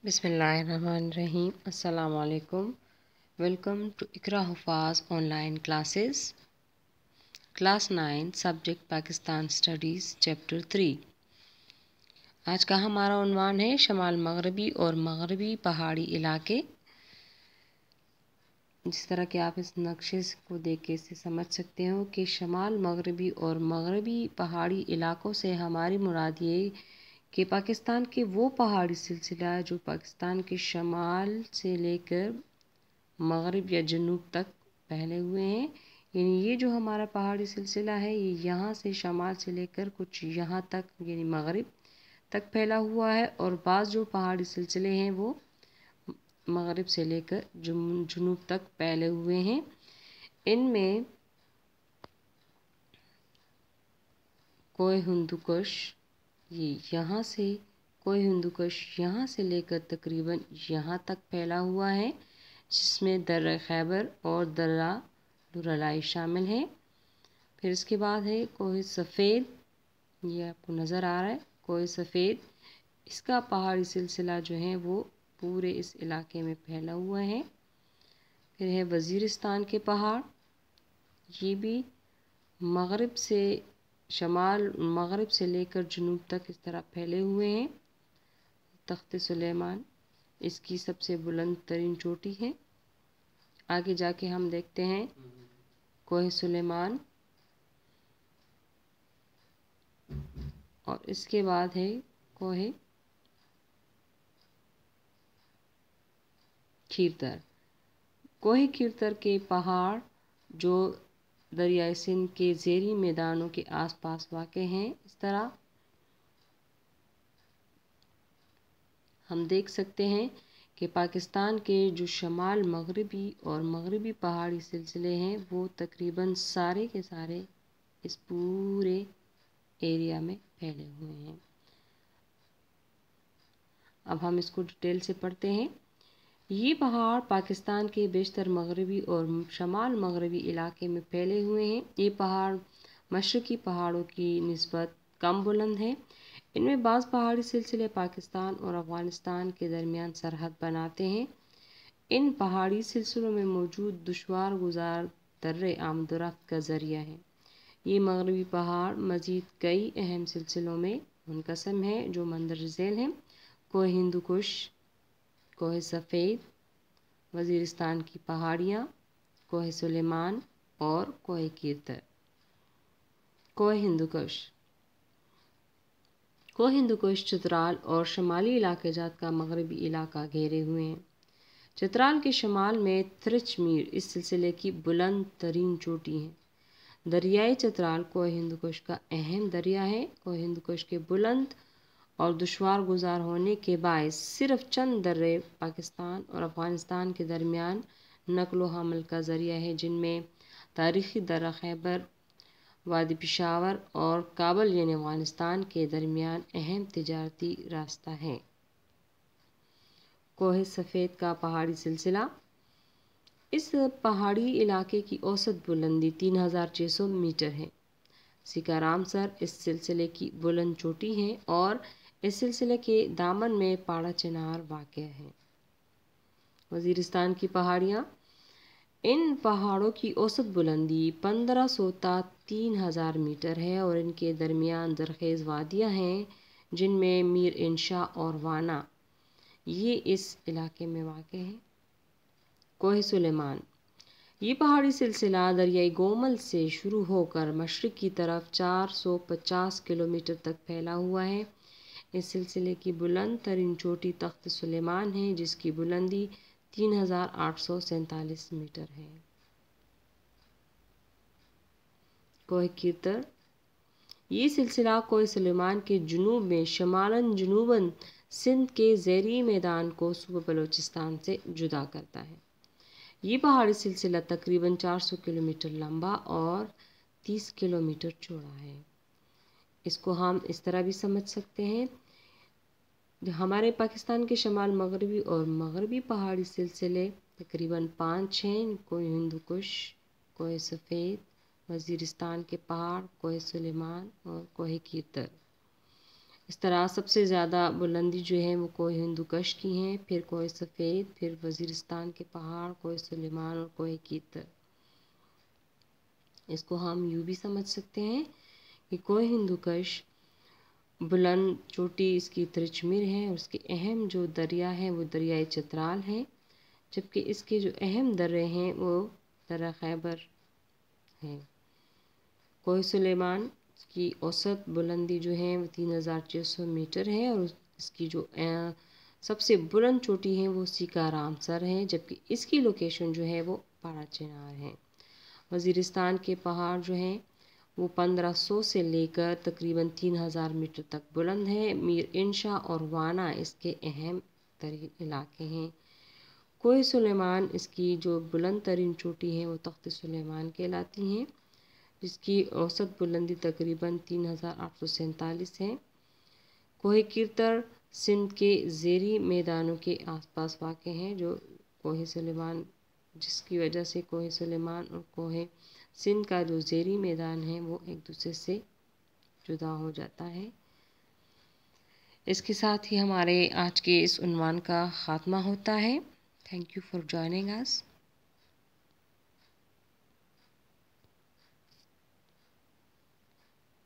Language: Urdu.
بسم اللہ الرحمن الرحیم۔ السلام علیکم۔ Welcome to Iqra Huffaz online classes, class 9، subject Pakistan studies, chapter 3۔ آج کا ہمارا عنوان ہے شمال مغربی اور مغربی پہاڑی علاقے۔ جس طرح کہ آپ اس نقشے کو دیکھ کے اسے سمجھ سکتے ہو کہ شمال مغربی اور مغربی پہاڑی علاقوں سے ہماری مراد یہ کہ پاکستان کے وہ پہاڑی سلسلہ جو پاکستان کے شمال سے لے کر مغرب یا جنوب تک پھیلے ہوئے ہیں، یعنی یہ جو ہمارا پہاڑی سلسلہ ہے یہ یہاں سے شمال سے لے کر کچھ یہاں تک یعنی مغرب تک پھیلا ہوا ہے، اور بعض جو پہاڑی سلسلے ہیں وہ مغرب سے لے کر جنوب تک پھیلے ہوئے ہیں۔ ان میں کوہ ہندوکش یہاں سے یہاں سے لے کر تقریباً یہاں تک پھیلا ہوا ہے، جس میں درہ خیبر اور درہ لورالائی شامل ہیں۔ پھر اس کے بعد ہے کوہ سفید، یہ آپ کو نظر آ رہا ہے کوہ سفید، اس کا پہاڑی سلسلہ جو ہے وہ پورے اس علاقے میں پھیلا ہوا ہے۔ پھر ہے وزیرستان کے پہاڑ، یہ بھی مغرب سے لے کر جنوب تک اس طرح پھیلے ہوئے ہیں۔ تخت سلیمان اس کی سب سے بلند ترین چوٹی ہے۔ آگے جا کے ہم دیکھتے ہیں کوہ سلیمان، اور اس کے بعد ہے کوہ کھیرتر۔ کوہ کھیرتر کے پہاڑ جو دریائے سندھ کے زیریں میدانوں کے آس پاس واقع ہیں۔ اس طرح ہم دیکھ سکتے ہیں کہ پاکستان کے جو شمال مغربی اور مغربی پہاڑی سلسلے ہیں وہ تقریباً سارے کے سارے اس پورے ایریا میں پھیلے ہوئے ہیں۔ اب ہم اس کو ڈیٹیل سے پڑھتے ہیں۔ یہ پہاڑ پاکستان کے بیشتر مغربی اور شمال مغربی علاقے میں پھیلے ہوئے ہیں۔ یہ پہاڑ مشرقی پہاڑوں کی نسبت کم بلند ہیں۔ ان میں بعض پہاڑی سلسلے پاکستان اور افغانستان کے درمیان سرحد بناتے ہیں۔ ان پہاڑی سلسلوں میں موجود دشوار گزار درے آمد و رفت کا ذریعہ ہیں۔ یہ مغربی پہاڑ مزید کئی اہم سلسلوں میں منقسم ہے جو مندرجہ ذیل ہیں: کوہ ہندوکش، کوہ سفید، وزیرستان کی پہاڑیاں، کوہ سلیمان اور کوہ کھیرتر۔ کوہ ہندوکش چترال اور شمالی علاقہ جات کا مغربی علاقہ گھیرے ہوئے ہیں۔ چترال کے شمال میں ترچ میر اس سلسلے کی بلند ترین چوٹی ہے۔ دریائے چترال کوہ ہندوکش کا اہم دریا ہے۔ کوہ ہندوکش کے بلند اور دشوار گزار ہونے کے باعث صرف چند درے پاکستان اور افغانستان کے درمیان نقل و حمل کا ذریعہ ہے، جن میں تاریخی درہ خیبر، وادی پشاور اور کابل یعنی افغانستان کے درمیان اہم تجارتی راستہ ہے۔ کوہ سفید کا پہاڑی سلسلہ، اس پہاڑی علاقے کی اوسط بلندی 3600 میٹر ہے۔ سکا رام سر اس سلسلے کی بلند چوٹی ہے اور اس سلسلے کے دامن میں پاڑا چنار واقع ہے۔ وزیرستان کی پہاڑیاں، ان پہاڑوں کی اوسط بلندی 1500 تا 3000 میٹر ہے اور ان کے درمیان زرخیز وادیاں ہیں، جن میں میر انشا اور وانا یہ اس علاقے میں واقع ہیں۔ کوہ سلیمان، یہ پہاڑی سلسلہ دریائے گومل سے شروع ہو کر مشرق کی طرف 450 کلومیٹر تک پھیلا ہوا ہے۔ اس سلسلے کی بلند ترین چوٹی تخت سلیمان ہے، جس کی بلندی 3847 میٹر ہے۔ کوہ کھیرتر، یہ سلسلہ کوہ سلیمان کے جنوب میں شمالاً جنوباً سندھ کے زیریں میدان کو صوبہ بلوچستان سے جدا کرتا ہے۔ یہ پہاڑی سلسلہ تقریباً 400 کلومیٹر لمبا اور 30 کلومیٹر چوڑا ہے۔ اس کو ہم اس طرح بھی سمجھ سکتے ہیں، ہمارے پاکستان کے شمال مغربی اور مغربی پہاڑی سلسلے تقریباً 5 ہیں: کوہ ہندوکش، کوہ سفید، وزیرستان کے پہاڑ، کوہ سلیمان اور کوہ کھیرتر۔ اس طرح سب سے زیادہ بلندی جو ہے وہ کوہ ہندوکش کی ہیں، پھر کوہ سفید، پھر وزیرستان کے پہاڑ، کوہ سلیمان اور کوہ کیرتر۔ اس کو ہم یوں بھی سمجھ سکتے ہیں کہ کوہ ہندوکش بلند چوٹی اس کی ترچمیر ہے، اور اس کے اہم جو دریا ہے وہ دریائے چترال ہے، جبکہ اس کے جو اہم درے ہیں وہ درہ خیبر ہیں۔ کوہ سلیمان کی اوسط بلندی جو ہے وہ 3600 میٹر ہے، اور اس کی جو سب سے بلند چوٹی ہے وہ سیکا رام سر ہے، جبکہ اس کی لوکیشن جو ہے وہ پاڑا چنار ہے۔ وزیرستان کے پہاڑ جو ہیں وہ 1500 سے لے کر تقریباً 3000 میٹر تک بلند ہے۔ میر انشا اور وانا اس کے اہم ترین علاقے ہیں۔ کوہ سلیمان اس کی جو بلند ترین چوٹی ہے وہ تخت سلیمان کہلاتی ہیں، جس کی اوسط بلندی تقریباً 3847 ہے۔ کوہ کیرتر سندھ کے زیریں میدانوں کے آس پاس واقع ہیں، جو کوہ سلیمان، جس کی وجہ سے کوہ سلیمان اور کوہ سندھ کا جو زیریں میدان ہے وہ ایک دوسرے سے جدا ہو جاتا ہے۔ اس کے ساتھ ہی ہمارے آج کے اس عنوان کا خاتمہ ہوتا ہے۔ Thank you for joining us.